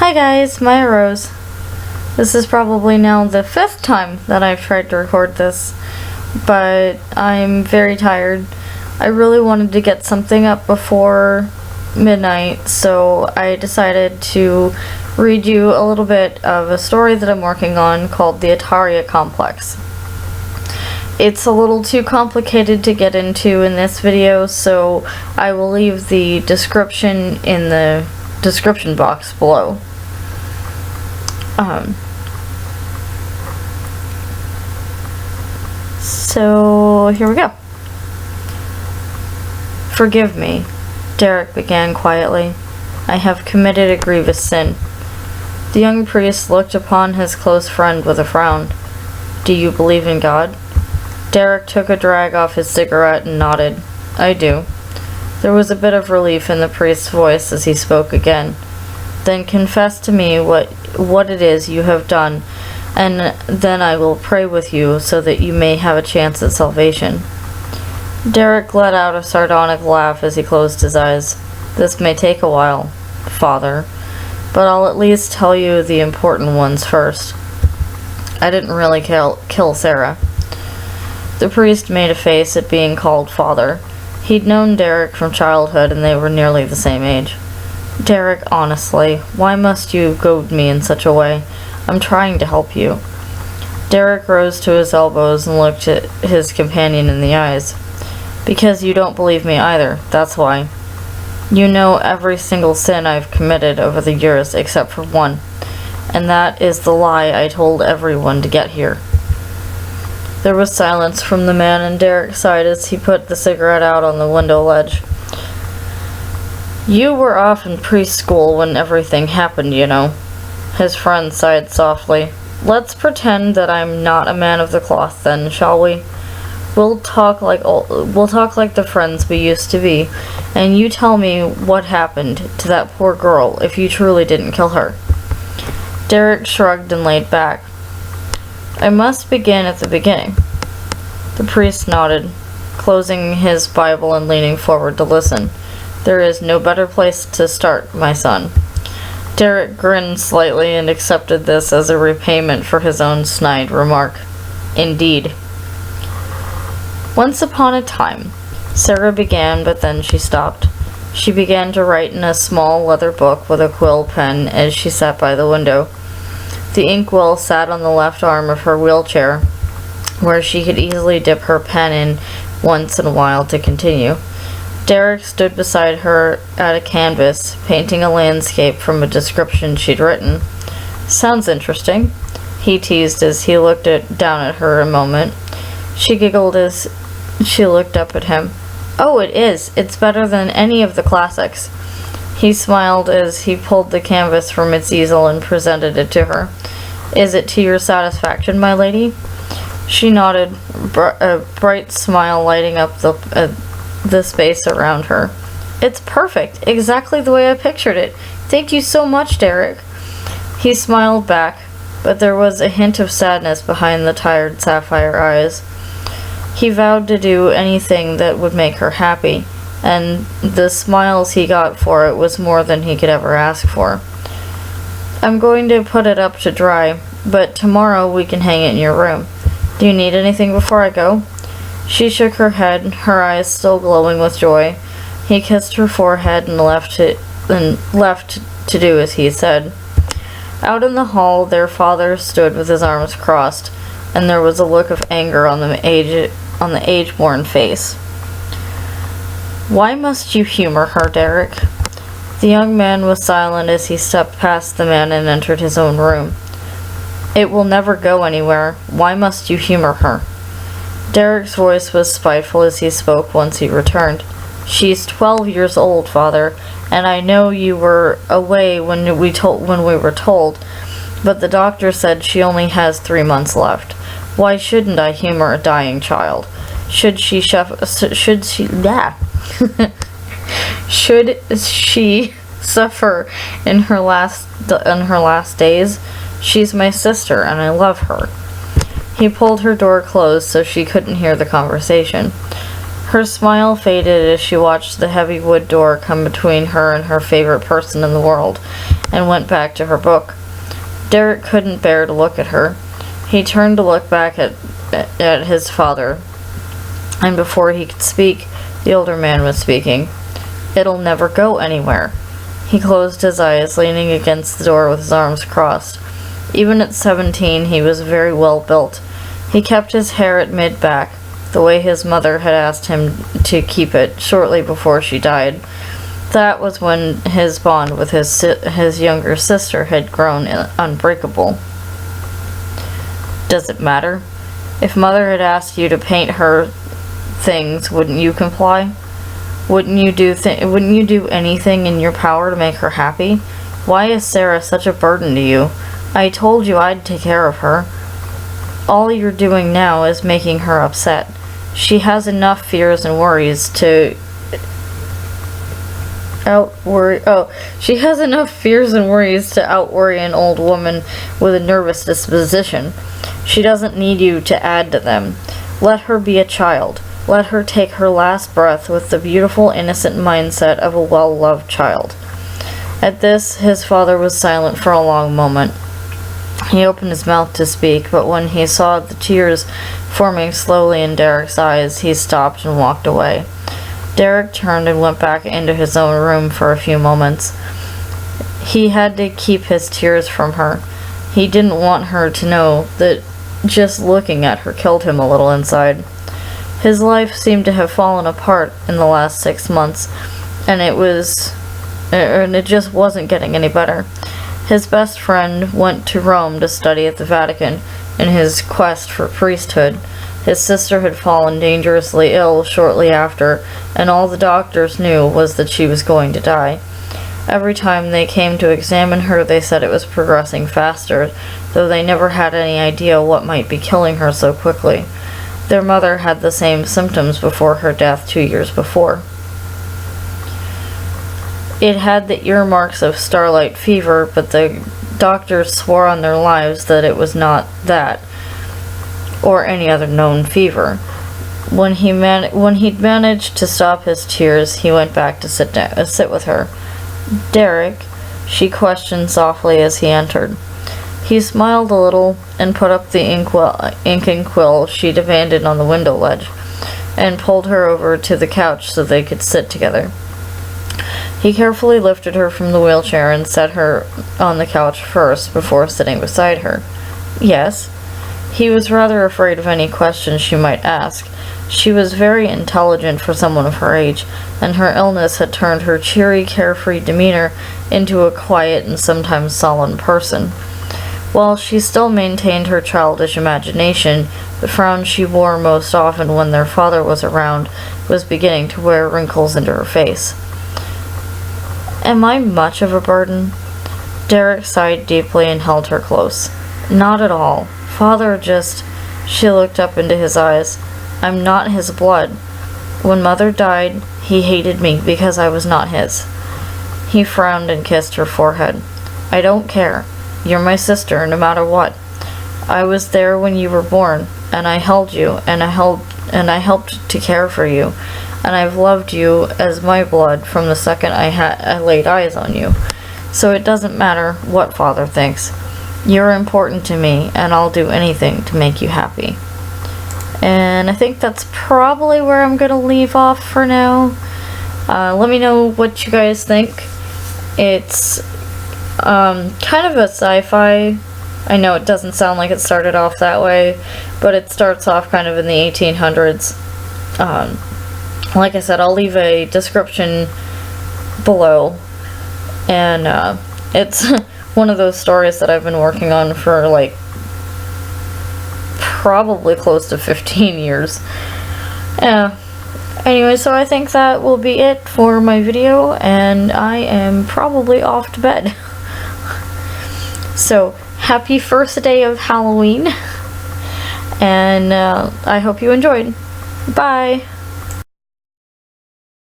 Hi guys, Maya Rose. This is probably now the 5th time that I've tried to record this, but I'm very tired. I really wanted to get something up before midnight, so I decided to read you a little bit of a story that I'm working on called the Ataria complex. It's a little too complicated to get into in this video, so I will leave the description in the description box below. So here we go. Forgive me, Derek began quietly. I have committed a grievous sin. The young priest looked upon his close friend with a frown. Do you believe in God? Derek took a drag off his cigarette and nodded. I do. There was a bit of relief in the priest's voice as he spoke again. Then confess to me what it is you have done, and then I will pray with you so that you may have a chance at salvation. Derek let out a sardonic laugh as he closed his eyes. This may take a while, Father, but I'll at least tell you the important ones first. I didn't really kill Sarah. The priest made a face at being called Father. He'd known Derek from childhood, and they were nearly the same age. Derek, honestly, why must you goad me in such a way? I'm trying to help you. Derek rose to his elbows and looked at his companion in the eyes. Because you don't believe me either, that's why. You know every single sin I've committed over the years except for one, and that is the lie I told everyone to get here. There was silence from the man, and Derek sighed as he put the cigarette out on the window ledge. You were off in preschool when everything happened, you know. His friend sighed softly. Let's pretend that I'm not a man of the cloth then, shall we? We'll talk like the friends we used to be, and you tell me what happened to that poor girl if you truly didn't kill her. Derek shrugged and laid back. I must begin at the beginning. The priest nodded, closing his Bible and leaning forward to listen. There is no better place to start, my son. Derek grinned slightly and accepted this as a repayment for his own snide remark. Indeed. Once upon a time, Sarah began, but then she stopped. She began to write in a small leather book with a quill pen as she sat by the window. The inkwell sat on the left arm of her wheelchair, where she could easily dip her pen in once in a while to continue. Derek stood beside her at a canvas, painting a landscape from a description she'd written. Sounds interesting, he teased as he looked down at her a moment. She giggled as she looked up at him. Oh, it is. It's better than any of the classics. He smiled as he pulled the canvas from its easel and presented it to her. Is it to your satisfaction, my lady? She nodded, a bright smile lighting up the space around her. It's perfect, exactly the way I pictured it. Thank you so much, Derek. He smiled back, but there was a hint of sadness behind the tired sapphire eyes. He vowed to do anything that would make her happy, and the smiles he got for it was more than he could ever ask for. I'm going to put it up to dry, but tomorrow we can hang it in your room. Do you need anything before I go? She shook her head, her eyes still glowing with joy. He kissed her forehead and left to do as he said. Out in the hall, their father stood with his arms crossed, and there was a look of anger on the age-worn face. Why must you humor her, Derek? The young man was silent as he stepped past the man and entered his own room. It will never go anywhere. Why must you humor her? Derek's voice was spiteful as he spoke once he returned. She's 12 years old, Father, and I know you were away when we were told, but the doctor said she only has 3 months left. Why shouldn't I humor a dying child? Should she suffer in her last days? She's my sister, and I love her. He pulled her door closed so she couldn't hear the conversation. Her smile faded as she watched the heavy wood door come between her and her favorite person in the world, and went back to her book. Derek couldn't bear to look at her. He turned to look back at his father, and before he could speak, the older man was speaking. "It'll never go anywhere." He closed his eyes, leaning against the door with his arms crossed. Even at 17, he was very well built. He kept his hair at mid-back, the way his mother had asked him to keep it shortly before she died. That was when his bond with his younger sister had grown unbreakable. Does it matter? If Mother had asked you to paint her things, wouldn't you comply? Wouldn't you do anything in your power to make her happy? Why is Sarah such a burden to you? I told you I'd take care of her. All you're doing now is making her upset. She has enough fears and worries to outworry an old woman with a nervous disposition. She doesn't need you to add to them. Let her be a child. Let her take her last breath with the beautiful, innocent mindset of a well-loved child. At this, his father was silent for a long moment. He opened his mouth to speak, but when he saw the tears forming slowly in Derek's eyes, he stopped and walked away. Derek turned and went back into his own room for a few moments. He had to keep his tears from her. He didn't want her to know that just looking at her killed him a little inside. His life seemed to have fallen apart in the last 6 months, and it just wasn't getting any better. His best friend went to Rome to study at the Vatican in his quest for priesthood. His sister had fallen dangerously ill shortly after, and all the doctors knew was that she was going to die. Every time they came to examine her, they said it was progressing faster, though they never had any idea what might be killing her so quickly. Their mother had the same symptoms before her death 2 years before. It had the earmarks of starlight fever, but the doctors swore on their lives that it was not that, or any other known fever. When he'd managed to stop his tears, he went back to sit with her. "Derek," she questioned softly as he entered. He smiled a little and put up the ink and quill she'd abandoned on the window ledge, and pulled her over to the couch so they could sit together. He carefully lifted her from the wheelchair and set her on the couch first before sitting beside her. "Yes?" He was rather afraid of any questions she might ask. She was very intelligent for someone of her age, and her illness had turned her cheery, carefree demeanor into a quiet and sometimes sullen person. While she still maintained her childish imagination, the frown she wore most often when their father was around was beginning to wear wrinkles into her face. "Am I much of a burden?" Derek sighed deeply and held her close. "Not at all. Father just..." She looked up into his eyes. "I'm not his blood. When Mother died, he hated me because I was not his." He frowned and kissed her forehead. "I don't care. You're my sister, no matter what. I was there when you were born, and I held you, and I helped to care for you, and I've loved you as my blood from the second I laid eyes on you. So it doesn't matter what Father thinks. You're important to me, and I'll do anything to make you happy." And I think that's probably where I'm gonna leave off for now. Let me know what you guys think. It's kind of a sci-fi. I know it doesn't sound like it started off that way, but it starts off kind of in the 1800s. Like I said, I'll leave a description below, and it's one of those stories that I've been working on for like probably close to 15 years. Anyway, so I think that will be it for my video, and I am probably off to bed. So, happy first day of Halloween, and I hope you enjoyed. Bye!